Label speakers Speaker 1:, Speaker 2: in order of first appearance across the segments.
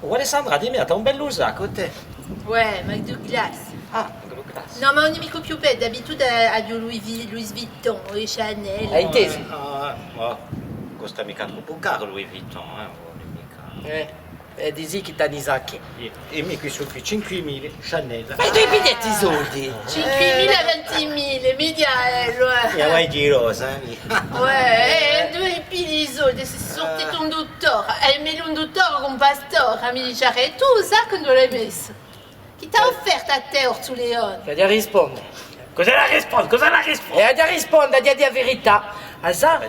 Speaker 1: Oh Alessandra, dimmi, t'as un bel usaco te?
Speaker 2: Ouais, Mac Douglas.
Speaker 1: Ah, grazie.
Speaker 2: Non, ma on est mica più pet, d'habitude a Louis Vuitton e Chanel.
Speaker 3: Hai inteso?
Speaker 1: Costa mica troppo caro Louis Vuitton, mica.
Speaker 3: Dici che ti Nisaki.
Speaker 1: E mica qui su qui 5.000 Chanel.
Speaker 3: Ma dove pigliati i soldi?
Speaker 2: 5.000 a 20.000, mediaello.
Speaker 1: E vai girosa,
Speaker 2: Ouais, dove pigli i soldi? Se sortite un dottore, è meglio un dottore che un pastore, mi dice, è tu sa che non l'hai messo. Chi ti ha offerto a te, Ortuleone?
Speaker 3: Che ti risponde?
Speaker 4: Cosa la rispondo? Cosa la rispondo?
Speaker 3: E ti risponde, di la verità.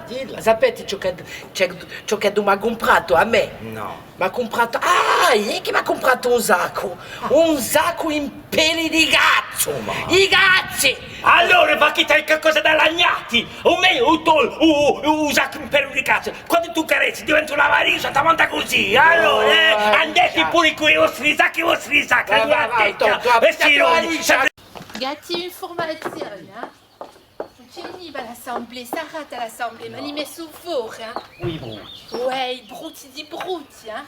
Speaker 1: dilla.
Speaker 3: Sapete ciò che mi ha comprato a me?
Speaker 1: No.
Speaker 3: Mi ha comprato... Ah, è che mi ha comprato un sacco. Un sacco in peli di gatto. I gatti!
Speaker 4: Allora, ma chi c'hai qualcosa da lagnati? O me, un sacco in pelo di cazzo. Quando tu carezzi diventa una varisa, ti manda così. Allora, andate pure con i vostri sacchi,
Speaker 3: vai,
Speaker 2: Gatti informazioni, c'è veniva all'assemblée, s'arrête à l'assemblée, ma li met sous four, hein?
Speaker 1: Oui, brutti.
Speaker 2: Ouais, il broute, il dit broute, hein?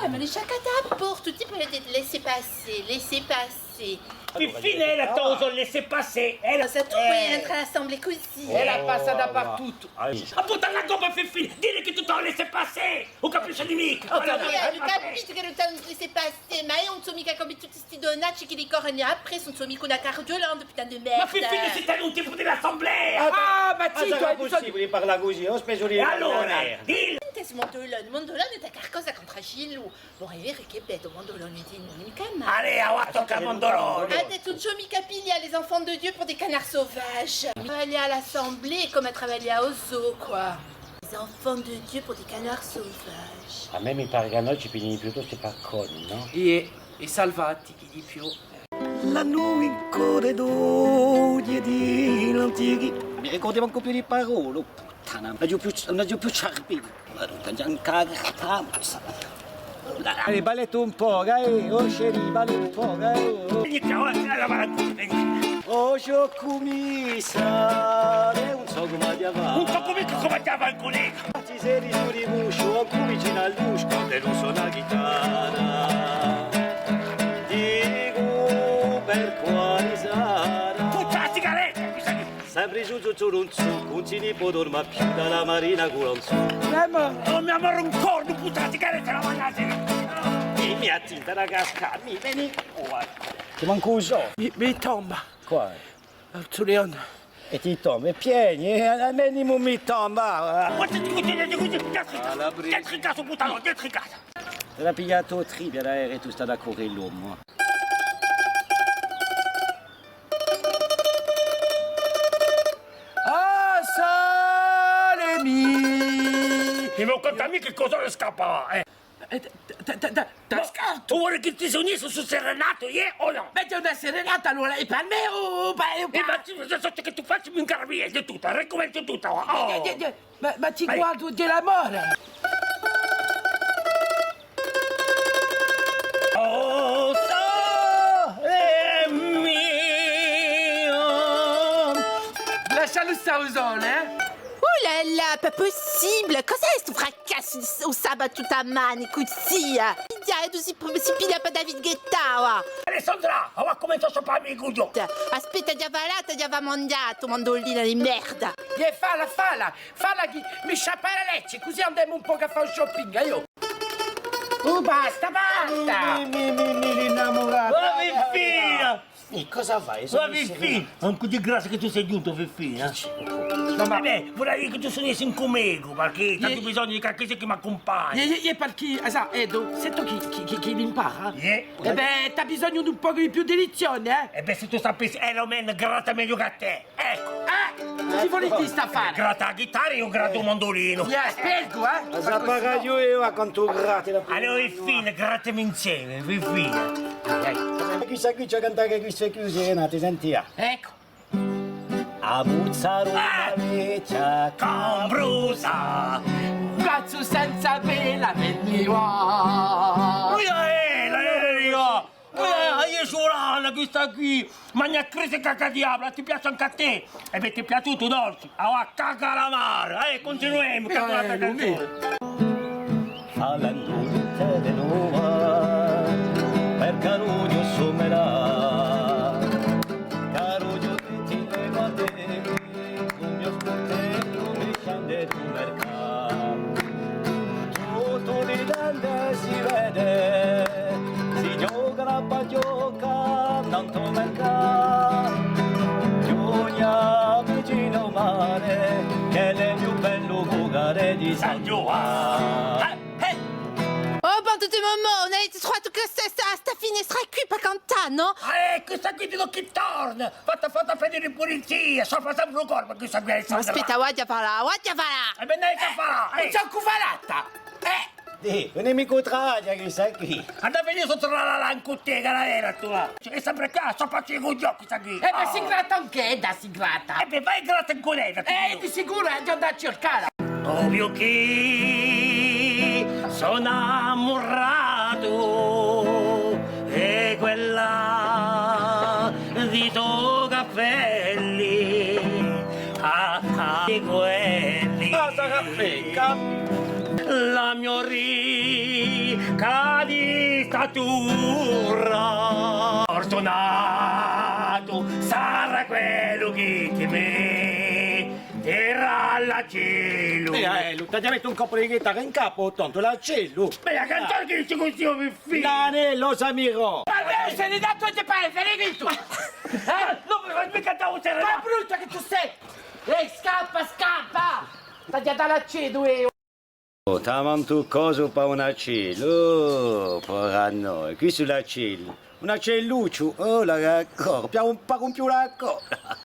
Speaker 2: Ouais, mais les chacun t'apporte, tout type de laisser passer, laisser passer.
Speaker 4: Fifine, elle a ton laissez passer.
Speaker 2: Ça tout puoi entrare all'assemblée così.
Speaker 3: E la passa dappertutto.
Speaker 4: Appunto alla gomma Fifine, dire che tu te laissez passer. Non capisci di mica.
Speaker 2: Ho capito che non ti laisser passer, ma io non so mica come tutti sti donacci che li corrono après, sono mica una cardiolante, putain de merde.
Speaker 4: Ma Fifine, si sta un tipo dell'assemblea.
Speaker 3: Ah, ma
Speaker 1: Ma
Speaker 3: sì, tu
Speaker 1: è
Speaker 3: hai bisogno...
Speaker 1: possibile di parlare così? Ho speso lì.
Speaker 4: Allora, dillo.
Speaker 2: Senti Mondolone è qualcosa contro Gillo. Bon, è vero che bello, Mondolone di non è mica male.
Speaker 4: Allez, a tocca Mondolone.
Speaker 2: Ah, t'es tout chaud, mica piglia les enfants de Dieu pour des canards sauvages. Travailler à l'assemblée comme à travailler au zoo, quoi. Les enfants de Dieu pour des canards sauvages.
Speaker 1: A me mi pare che a noi ci pigliano piuttosto i pacconi, no?
Speaker 3: I salvati, chi di più.
Speaker 5: La nuova in corridoio di l'antichi. Mi ricordo manco più di parole. Puttana, non ho più cervello. Dai, balletto un po', dai, oh sceri, balletto un po', dai. Oh, c'ho commissare, un so come ti
Speaker 4: Non so come ti avanti.
Speaker 5: Ci sei su di muscio, vicino all'uscio, quando non suona la chitarra. Dico per quale sarà.
Speaker 4: Puccia la sigaretta.
Speaker 5: Sempre giù non so, non si ne può dormire più dalla marina con non so.
Speaker 4: Non mi amore un corno, puccia la sigaretta la mangiate.
Speaker 5: E mi attinta la casca, mi vieni. Ti manco un so.
Speaker 3: Mi tomba.
Speaker 5: Qua.
Speaker 3: Ortuleone.
Speaker 5: E ti tomba, e pieni, al minimo mi tomba.
Speaker 4: Guarda, dentro in casa, puttano, dentro in casa.
Speaker 5: Te l'ha pigliato trivia d'aereo e tu stai da correre l'uomo.
Speaker 3: Ah, sole mi.
Speaker 4: Mi vuoi contarmi che cosa le scappa?
Speaker 3: Da scarto.
Speaker 4: Tu vuoi che ti sia unisco sul serenato, o no?
Speaker 3: Metti una serenata allora, e per me o per...
Speaker 4: Ma so che tu facci un carabiniere tutta, recomento tutta.
Speaker 3: Ma ti guardo dell'amore.
Speaker 4: Oh, sole mio.
Speaker 3: Lascialo stare usone,
Speaker 2: Oh là là, pas possible! Cos'è sto fracasso o sabato a mani così? Idia, tu si piglia per David Guetta,
Speaker 4: Alessandra, va come sto sapendo il cuglio.
Speaker 2: Aspetta, già valata, già va mangiato, mandolina di merda!
Speaker 3: E falla che mi sciappa la lecce, così andiamo un po' a fare un shopping, io. Basta!
Speaker 5: Mi innamorato.
Speaker 4: Ma Fiffina!
Speaker 1: Cosa fai?
Speaker 4: Ma Fiffina! Anche di grazia che tu sei giunto, Fiffina. Ma vabbè, vorrei dire che tu sono in comego, perché ho bisogno di qualcosa che mi accompagna.
Speaker 3: E perché, Edo, sento chi l'impara?
Speaker 4: Yeah.
Speaker 3: E beh, t'ha bisogno di un po' di più di lezione,
Speaker 4: E beh, se tu sapessi, Elomen gratta meglio che a te. Ecco.
Speaker 3: Che volete sta a fare?
Speaker 4: Gratta la chitarra e io gratto un mandolino.
Speaker 3: Spiego,
Speaker 5: Zappaga io a quanto grati la
Speaker 4: Allora, Fiffina, grattami insieme, Fiffina.
Speaker 5: Chissà chi c'è cantare queste chiuse, ti sentia.
Speaker 3: Ecco.
Speaker 5: A buzzare una vecchia
Speaker 4: Cambrusa.
Speaker 3: Cazzo senza vela nel mio.
Speaker 4: Io sono questa qui, ma ne ha crisi cacca diavolo, ti piace anche a te? E beh, ti è piaciuto, dolce? A cacca la mare, continuiamo, cacca la canzone.
Speaker 5: alla luce dell'uomo. vede, si gioca la bagioca, non tomenca, giugna vicino al mare, che è il più bello cuore di San Giovanni.
Speaker 2: Oh, bon, tutti mamma, ne ti trovato che sta finestra qui per cantare, no?
Speaker 4: Questa qui non chi torna! Fatta finire in pulizia! Sopra sempre un corpo questa qui!
Speaker 2: Aspetta, guarda là, guarda là!
Speaker 4: E me ne che farà?
Speaker 3: Non c'è cufalata!
Speaker 1: Non è mica tragia questa qui.
Speaker 4: Andate a venire sotto la lancuttega, la era tua! È sempre qua, sopra ci con gli occhi questa qui!
Speaker 3: E ma si gratta anche, da si gratta!
Speaker 4: E beh, vai gratta in colena!
Speaker 3: Di sicuro è già da cercare!
Speaker 4: Ovvio che sono innamorato e quella di tuoi capelli di quelli
Speaker 1: Cosa caffè?
Speaker 4: la mia ricca di statura fortunato sarà quello che ti metterà alla cielo.
Speaker 1: Lutta, ti metto un colpo di chitarra in capo, tonto l'accello.
Speaker 4: Beh, a cantare che dice così, oh, mi figlio!
Speaker 1: L'anello, Samiro.
Speaker 3: Ma se ne dato a te pare, fai tu!
Speaker 4: Non mi cantavo
Speaker 3: Ma
Speaker 4: sereno!
Speaker 3: brutta che tu sei! Scappa, scappa! Tagliata l'accedo,
Speaker 1: Oh, tamanto cosa per un accello, porra noi, qui sull'accello, un accelluccio, oh la raccorda, più un po' con più raccorda.